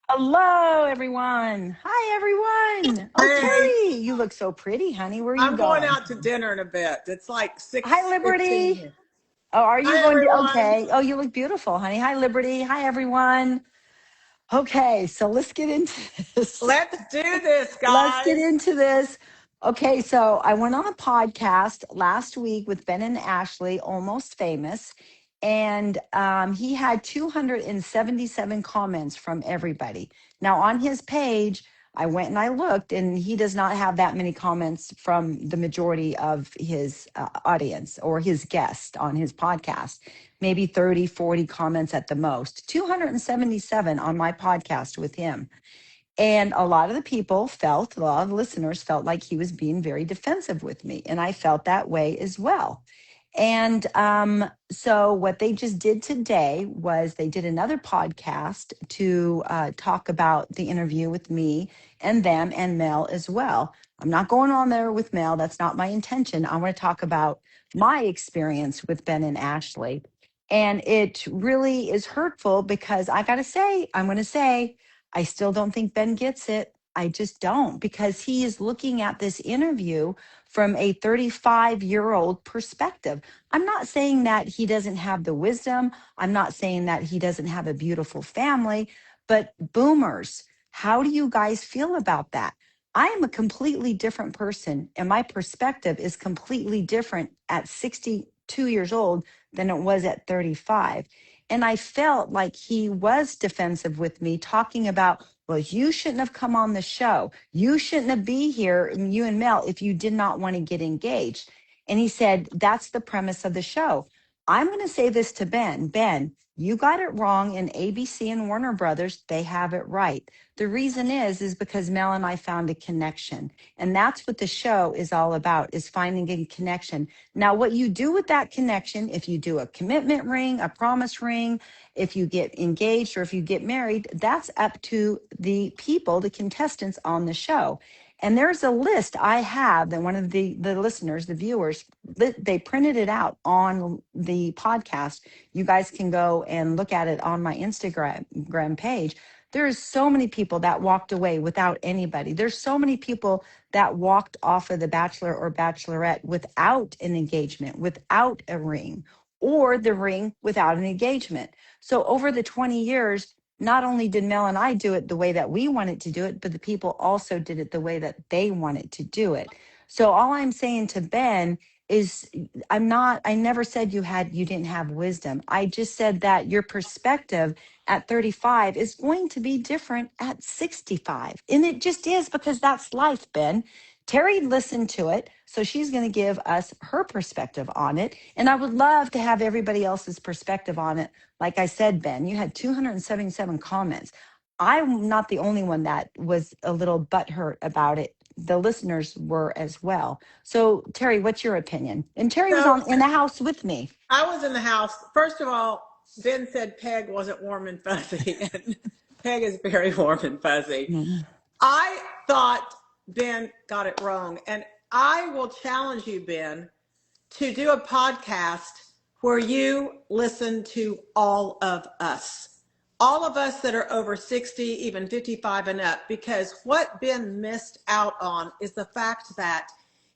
Hello, everyone. Hi, everyone. Oh, Hey, Terry, you look so pretty, honey. Where are you I'm going going? out to dinner in a bit. It's like Hi, 6:15 Liberty. here. Oh, are you Hi, going to? everyone. Okay. Oh, you look beautiful, honey. Hi, Liberty. Hi, everyone. Okay, so let's get into this. Let's do this, Let's get guys. into this. Okay, so I went on a podcast last week with Ben and Ashley, Almost Famous, and he had 277 comments from everybody. Now, on his page, I went and I looked, and he does not have that many comments from the majority of his audience or his guests on his podcast. Maybe 30, 40 comments at the most. 277 on my podcast with him. And a lot of the people felt, a lot of listeners felt like he was being very defensive with me. And I felt that way as well. And so what they just did today was they did another podcast to talk about the interview with me and them and Mel as well. I'm not going on there with Mel. That's not my intention. I want to talk about my experience with Ben and Ashley. And it really is hurtful because I got to say, I'm going to say, I still don't think Ben gets it. I just don't, because he is looking at this interview from a 35-year-old perspective. I'm not saying that he doesn't have the wisdom. I'm not saying that he doesn't have a beautiful family, but boomers, how do you guys feel about that? I am a completely different person, and my perspective is completely different at 62 years old than it was at 35. And I felt like he was defensive with me, talking about, well, you shouldn't have come on the show. You shouldn't have been here, you and Mel, if you did not want to get engaged. And he said, that's the premise of the show. I'm going to say this to Ben. Ben, you got it wrong, and ABC and Warner Brothers, they have it right. The reason is because Mel and I found a connection. And that's what the show is all about, is finding a connection. Now, what you do with that connection, if you do a commitment ring, a promise ring, if you get engaged or if you get married, that's up to the people, the contestants on the show. And there's a list I have that one of the listeners, the viewers, they printed it out on the podcast. You guys can go and look at it on my Instagram page. There's so many people that walked away without anybody. There's so many people that walked off of The Bachelor or Bachelorette without an engagement, without a ring, or the ring without an engagement. So over the 20 years, not only did Mel and I do it the way that we wanted to do it, but the people also did it the way that they wanted to do it. So all I'm saying to Ben is I never said you didn't have wisdom. I just said that your perspective at 35 is going to be different at 65. And it just is, because that's life, Ben. Terri listened to it, so she's going to give us her perspective on it. And I would love to have everybody else's perspective on it. Like I said, Ben, you had 277 comments. I'm not the only one that was a little butthurt about it. The listeners were as well. So, Terri, what's your opinion? And Terri was So on in the house with me. I was in the house. First of all, Ben said Peg wasn't warm and fuzzy, and Peg is very warm and fuzzy. Mhm. I thought Ben got it wrong, and I will challenge you, Ben, to do a podcast where you listen to all of us that are over 60, even 55 and up, because what Ben missed out on is the fact that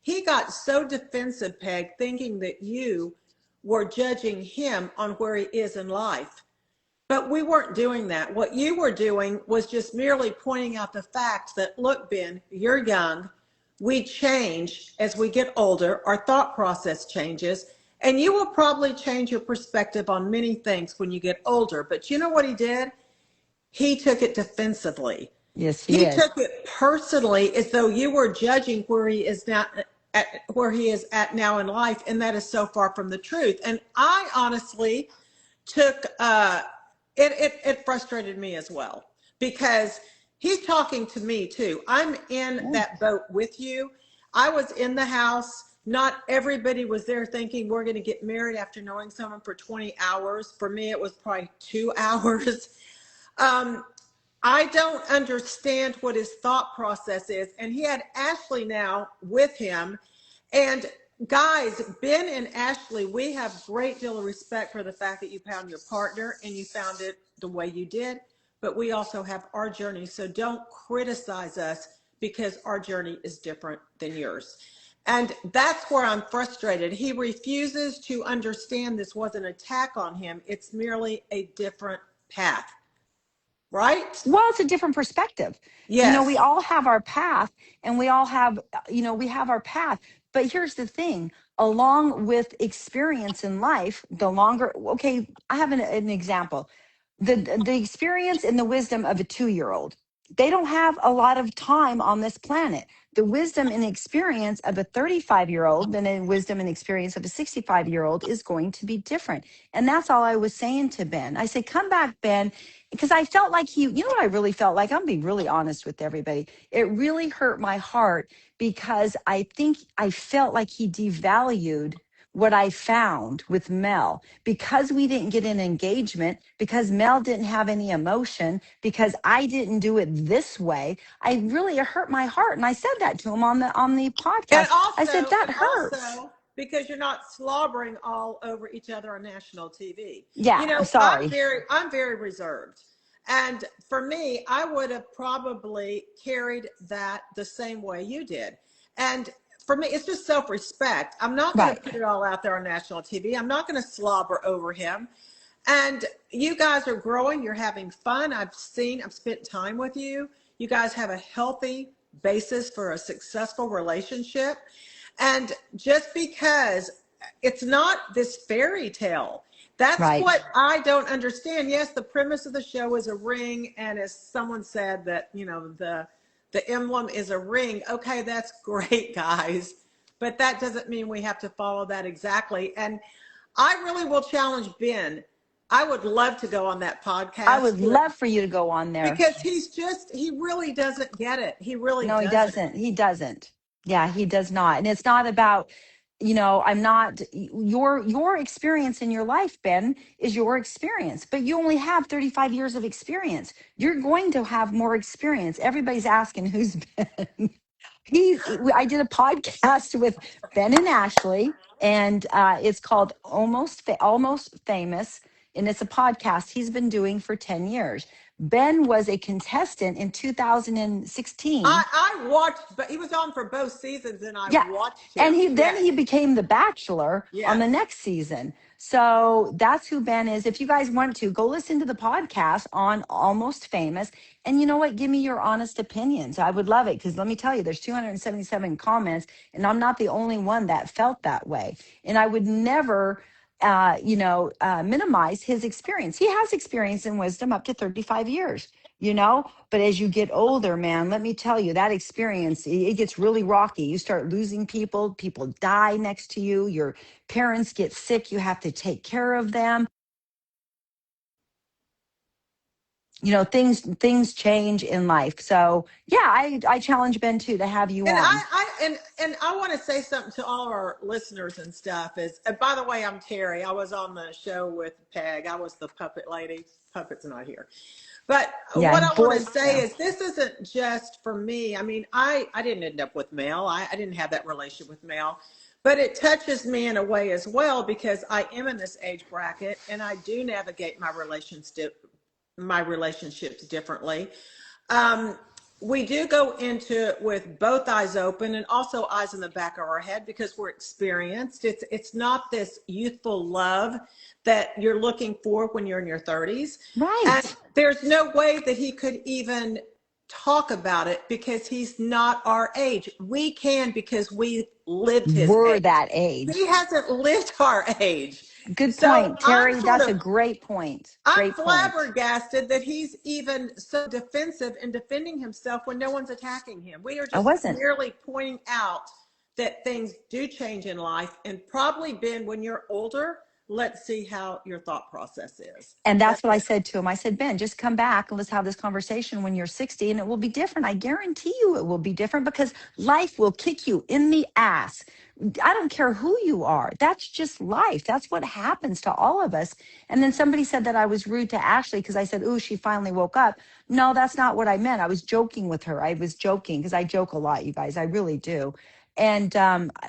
he got so defensive, Peg, thinking that you were judging him on where he is in life. But we weren't doing that. What you were doing was just merely pointing out the fact that, look, Ben, you're young. We change as we get older. Our thought process changes. And you will probably change your perspective on many things when you get older. But you know what he did? He took it defensively. Yes, he He is. took it personally, as though you were judging where he is now, at where he is at now in life, and that is so far from the truth. And I honestly took it frustrated me as well, because he's talking to me too. I'm in Yeah. that boat with you. I was in the house. Not everybody was there thinking we're going to get married after knowing someone for 20 hours. For me, it was probably 2 hours. Um, I don't understand what his thought process is. And he had Ashley now with him. And guys, Ben and Ashley, we have great deal of respect for the fact that you found your partner and you found it the way you did. but we also have our journey. So don't criticize us because our journey is different than yours. And that's where I'm frustrated. He refuses to understand this was an attack on him. It's merely a different path, right? Well, it's a different perspective. We Yes. all have our path, and we all have, we have our path. But here's the thing, along with experience in life, the longer, okay, I have an example. The experience and the wisdom of a 2-year old, they don't have a lot of time on this planet. The wisdom and experience of a 35-year-old than a wisdom and experience of a 65-year-old is going to be different. And that's all I was saying to Ben. I said, come back, Ben, because I felt like what I really felt like? I'm being really honest with everybody. It really hurt my heart because I think I felt like he devalued what I found with Mel because we didn't get an engagement, because Mel didn't have any emotion, because I didn't do it this way. It hurt my heart. And I said that to him on the And podcast. I said, also, that and hurts. also, because you're not slobbering all over each other on national TV. Yeah, You I'm know, sorry. I'm very reserved. And for me, I would have probably carried that the same way you did. And for me, it's just self-respect. I'm not going to Right, put it all out there on national TV. I'm not going to slobber over him. And you guys are growing. You're having fun. I've spent time with you. You guys have a healthy basis for a successful relationship. And just because it's not this fairy tale, that's right. what I don't understand. Yes, the premise of the show is a ring. And as someone said that, the emblem is a ring. Okay, that's great, guys. But that doesn't mean we have to follow that exactly. And I really will challenge Ben. I would love to go on that I podcast would love for you to go on there. because he really doesn't get it. He really No, he doesn't. doesn't. He doesn't. Yeah, he does not. And it's not about, I'm not your experience in your life, Ben, is your experience. But you only have 35 years of experience. You're going to have more experience. Everybody's asking who's Ben. I did a podcast with Ben and Ashley, and it's called Almost Famous, and it's a podcast he's been doing for 10 years. Ben was a contestant in 2016. I watched, but he was on for both seasons, and I Yeah. watched And him. then Yes, he became the bachelor on the yes. next season. So that's who Ben is. If you guys want to go listen to the podcast on Almost Famous, and you know what, give me your honest opinions. I would love it, because let me tell you, there's 277 comments, and I'm not the only one that felt that way. And I would never minimize his experience. He has experience and wisdom up to 35 years, but as you get older, man, let me tell you, that experience, it gets really rocky. You start losing people die next to you, your parents get sick, you have to take care of them. Things change in life. So yeah, I challenge Ben too to have you And on. I want to say something to all our listeners and stuff. By the way, I'm Terry. I was on the show with Peg. I was the puppet lady. Puppet's not here. But Yeah, what I want to boy. say Yeah. is this isn't just for me. I mean, I didn't end up with Mel. I didn't have that relationship with Mel. But it touches me in a way as well because I am in this age bracket and I do navigate my relationships differently. Um, we do go into it with both eyes open and also eyes in the back of our head because we're experienced. It's not this youthful love that you're looking for when you're in your 30s. And Right. there's no way that he could even talk about it because he's not our age. We can because we lived his We're age. that age. He hasn't lived our age. Good So point, Terry. That's a great point. I'm Great point. flabbergasted that he's even so defensive in defending himself when no one's attacking him. We are I just wasn't. merely pointing out that things do change in life, and probably, Ben, when you're older, let's see how your thought process is. And That's that's what I it. said to him. I said, Ben, just come back and let's have this conversation when you're 60, and it will be different. I guarantee you it will be different, because life will kick you in the ass. I don't care who you are. That's just life. That's what happens to all of us. And then somebody said that I was rude to Ashley because I said, "Ooh, she finally woke up." No, that's not what I meant. I was joking with her. I was joking because I joke a lot, you guys. I really do. And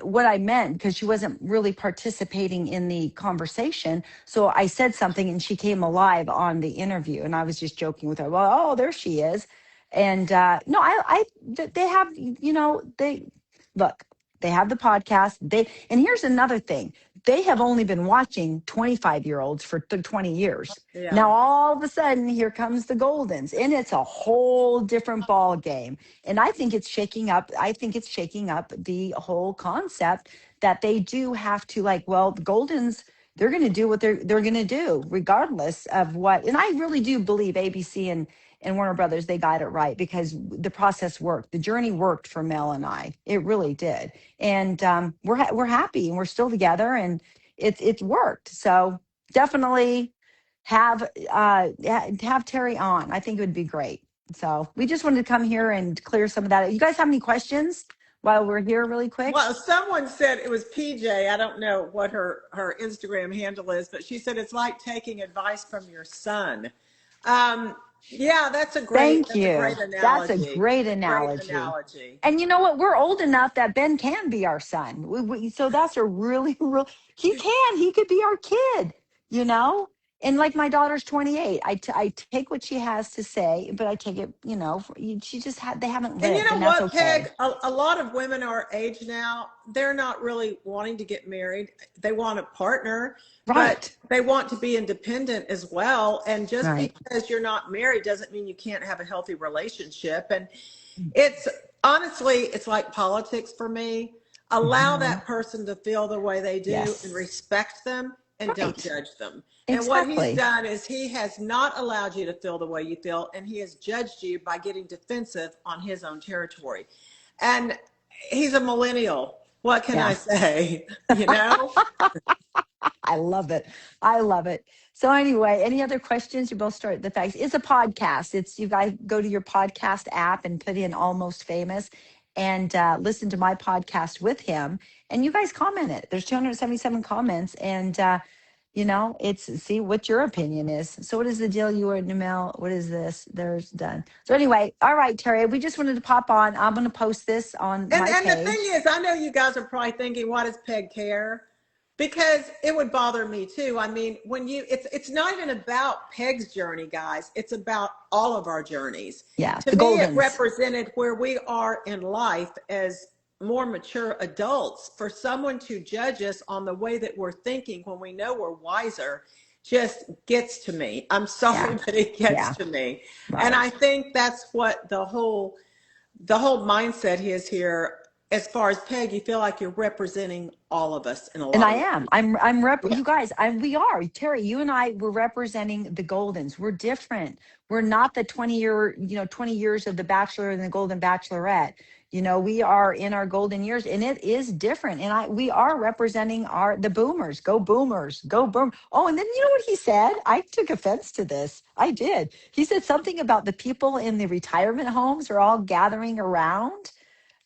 what I meant, because she wasn't really participating in the conversation, so I said something and she came alive on the interview, and I was just joking with her. Well, oh, there she is. And no, they have, they look, they have the podcast. And here's another thing: they have only been watching 25-year-olds for 20 years. Yeah. Now all of a sudden, here comes the Goldens, and it's a whole different ball game. And I think it's shaking up. I think it's shaking up the whole concept that they do have to, like, well, the Goldens, they're going to do what they're going to do regardless of what. And I really do believe ABC and Warner Brothers, they got it right, because the process worked. The journey worked for Mel and I. It really did. And we're happy, and we're still together, and it's worked. So definitely have have Terri on. I think it would be great. So we just wanted to come here and clear some of that. You guys have any questions while we're here, really quick? Well, someone said it was PJ. I don't know what her Instagram handle is, but she said it's like taking advice from your son. Yeah, that's a great Thank you. analogy. That's a great A great analogy. analogy. And you know what? We're old enough that Ben can be our son. So that's a really, real. He can. He could be our kid. You know. And like my daughter's 28. I take what she has to say, but I take it. She just had. They haven't And you lived, know and that's what, Peg? okay. A lot of women our age now, they're not really wanting to get married. They want a partner, but Right. they want to be independent as well. And just Right. because you're not married doesn't mean you can't have a healthy relationship. And it's honestly, it's like politics for me. Allow Mhm. that person to feel the way they do and Yes. respect them and don't Right. judge them. And what he's Exactly. done is he has not allowed you to feel the way you feel, and he has judged you by getting defensive on his own territory. And he's a millennial. What can I Yeah. say? You know? I love it. I love it. So anyway, any other questions? You both start the facts. It's a podcast. It's, you guys go to your podcast app and put in Almost Famous, and listen to my podcast with him. And you guys comment it. There's 277 comments, and it's, see what your opinion is. So what is the deal? You are Namel. What is this? There's done. So anyway, all right, Terri, we just wanted to pop on. I'm going to post this on my And the thing page. is, I know you guys are probably thinking, why does Peg care? Because it would bother me too. I mean, when it's not even about Peg's journey, guys. It's about all of our journeys. Yeah, To the me, it Goldens. represented where we are in life as more mature adults. For someone to judge us on the way that we're thinking when we know we're wiser just gets to me. I'm sorry, Yeah, but it gets yeah, to me. And right. I think that's what the whole mindset is here. As far as Peg, you feel like you're representing all of us in a And lot I of am. ways. Yeah. You guys, we are. Terri, you and I were representing the Goldens. We're different. We're not the 20 years of the Bachelor and the Golden Bachelorette. We are in our golden years, and it is different. And we are representing the boomers. Go boomers. Go boom. Oh, and then you know what he said? I took offense to this. I did. He said something about the people in the retirement homes are all gathering around.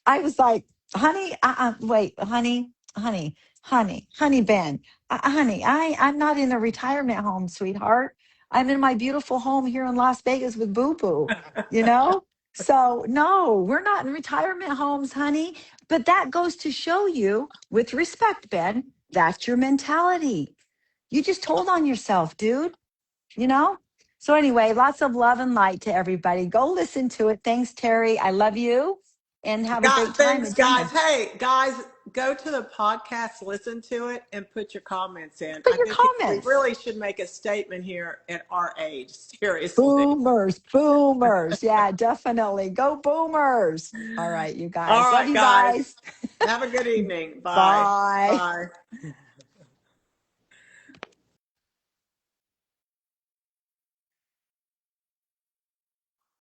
I was like, honey, wait, honey, Ben, honey, I'm not in a retirement home, sweetheart. I'm in my beautiful home here in Las Vegas with Boo Boo, you know? So, no, we're not in retirement homes, honey. But that goes to show you, with respect, Ben, that's your mentality. You just told on yourself, dude, you know? So, anyway, lots of love and light to everybody. Go listen to it. Thanks, Terri. I love you, and have a great time Thanks, at guys. dinner. Hey, guys, go to the podcast, listen to it, and put your comments in. Put I your think we comments. really should make a statement here at our age. Seriously. Boomers, boomers. Yeah, definitely. Go boomers. All right, you All guys. Love right, you guys. guys. Have a good evening. Bye. Bye. Bye.